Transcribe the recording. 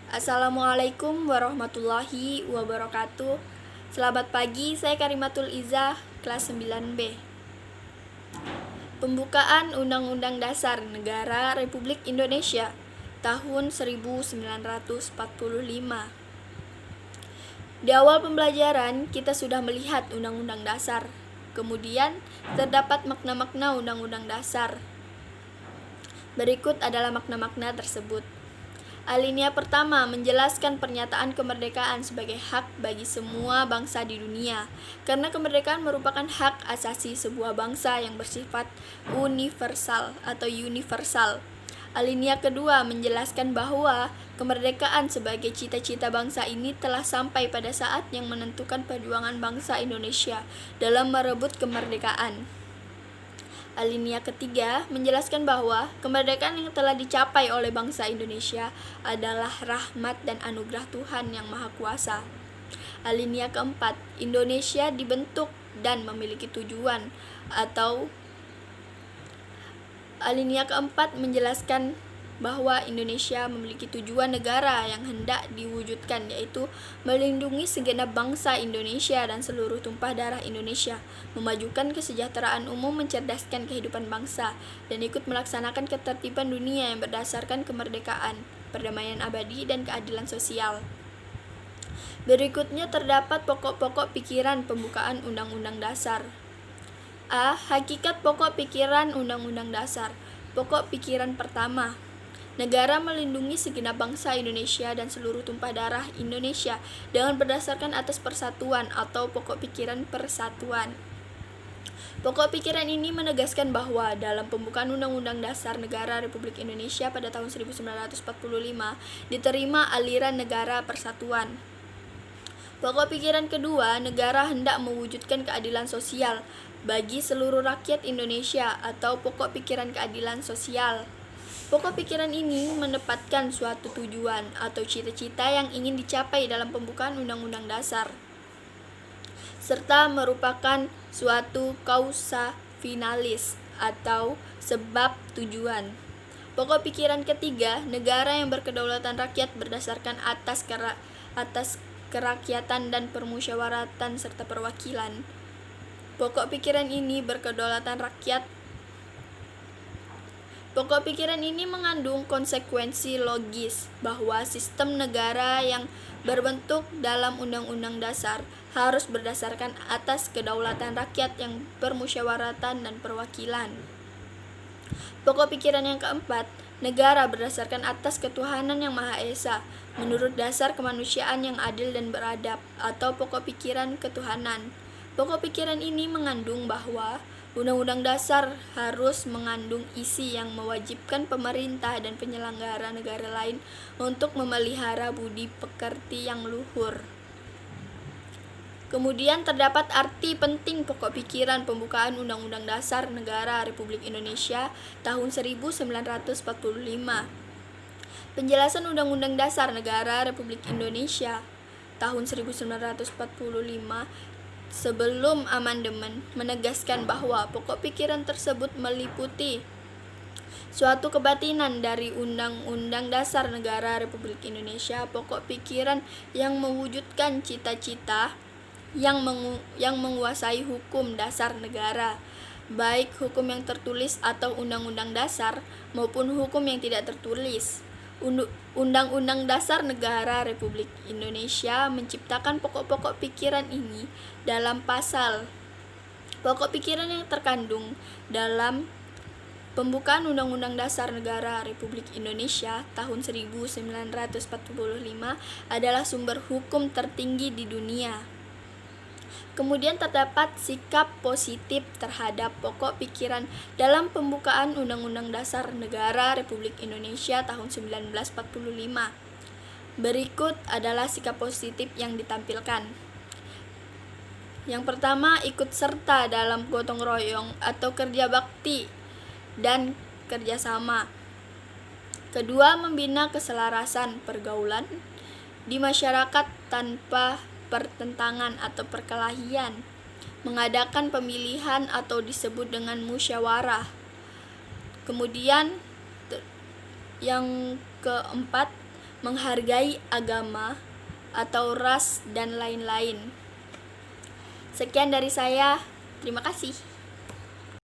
Assalamualaikum warahmatullahi wabarakatuh. Selamat pagi, saya Karimatul Izzah, kelas 9B. Pembukaan Undang-Undang Dasar Negara Republik Indonesia tahun 1945. Di awal pembelajaran, kita sudah melihat Undang-Undang Dasar. Kemudian, terdapat makna-makna Undang-Undang Dasar. Berikut adalah makna-makna tersebut. Alinea pertama menjelaskan pernyataan kemerdekaan sebagai hak bagi semua bangsa di dunia, karena kemerdekaan merupakan hak asasi sebuah bangsa yang bersifat universal atau universal. Alinea kedua menjelaskan bahwa kemerdekaan sebagai cita-cita bangsa ini telah sampai pada saat yang menentukan perjuangan bangsa Indonesia dalam merebut kemerdekaan. Alinea ketiga menjelaskan bahwa kemerdekaan yang telah dicapai oleh bangsa Indonesia adalah rahmat dan anugerah Tuhan yang Maha Kuasa. Alinea keempat, Indonesia dibentuk dan memiliki tujuan atau alinea keempat menjelaskan bahwa Indonesia memiliki tujuan negara yang hendak diwujudkan, yaitu melindungi segenap bangsa Indonesia dan seluruh tumpah darah Indonesia, memajukan kesejahteraan umum, mencerdaskan kehidupan bangsa, dan ikut melaksanakan ketertiban dunia yang berdasarkan kemerdekaan, perdamaian abadi, dan keadilan sosial. Berikutnya terdapat pokok-pokok pikiran pembukaan Undang-Undang Dasar. A. Hakikat pokok pikiran Undang-Undang Dasar. Pokok pikiran pertama, negara melindungi segenap bangsa Indonesia dan seluruh tumpah darah Indonesia dengan berdasarkan atas persatuan atau pokok pikiran persatuan. Pokok pikiran ini menegaskan bahwa dalam pembukaan Undang-Undang Dasar Negara Republik Indonesia pada tahun 1945 diterima aliran negara persatuan. Pokok pikiran kedua, negara hendak mewujudkan keadilan sosial bagi seluruh rakyat Indonesia atau pokok pikiran keadilan sosial. Pokok pikiran ini menempatkan suatu tujuan atau cita-cita yang ingin dicapai dalam pembukaan Undang-Undang Dasar, serta merupakan suatu causa finalis atau sebab tujuan. Pokok pikiran ketiga, negara yang berkedaulatan rakyat berdasarkan atas kerakyatan dan permusyawaratan serta perwakilan. Pokok pikiran ini berkedaulatan rakyat. Pokok pikiran ini mengandung konsekuensi logis bahwa sistem negara yang berbentuk dalam Undang-Undang Dasar harus berdasarkan atas kedaulatan rakyat yang bermusyawaratan dan perwakilan. Pokok pikiran yang keempat, negara berdasarkan atas ketuhanan yang Maha Esa menurut dasar kemanusiaan yang adil dan beradab atau pokok pikiran ketuhanan. Pokok pikiran ini mengandung bahwa Undang-Undang Dasar harus mengandung isi yang mewajibkan pemerintah dan penyelenggara negara lain untuk memelihara budi pekerti yang luhur. Kemudian terdapat arti penting pokok pikiran pembukaan Undang-Undang Dasar Negara Republik Indonesia tahun 1945. Penjelasan Undang-Undang Dasar Negara Republik Indonesia tahun 1945 sebelum amandemen menegaskan bahwa pokok pikiran tersebut meliputi suatu kebatinan dari Undang-Undang Dasar Negara Republik Indonesia, pokok pikiran yang mewujudkan cita-cita yang menguasai hukum dasar negara, baik hukum yang tertulis atau Undang-Undang Dasar maupun hukum yang tidak tertulis. Undang-Undang Dasar Negara Republik Indonesia menciptakan pokok-pokok pikiran ini dalam pasal. Pokok pikiran yang terkandung dalam pembukaan Undang-Undang Dasar Negara Republik Indonesia tahun 1945 adalah sumber hukum tertinggi di dunia. Kemudian terdapat sikap positif terhadap pokok pikiran dalam pembukaan Undang-Undang Dasar Negara Republik Indonesia tahun 1945. Berikut adalah sikap positif yang ditampilkan. Yang pertama, ikut serta dalam gotong royong atau kerja bakti dan kerjasama. Kedua, membina keselarasan pergaulan di masyarakat tanpa pertentangan atau perkelahian, mengadakan pemilihan atau disebut dengan musyawarah. Kemudian yang keempat, menghargai agama atau ras dan lain-lain. Sekian dari saya. Terima kasih.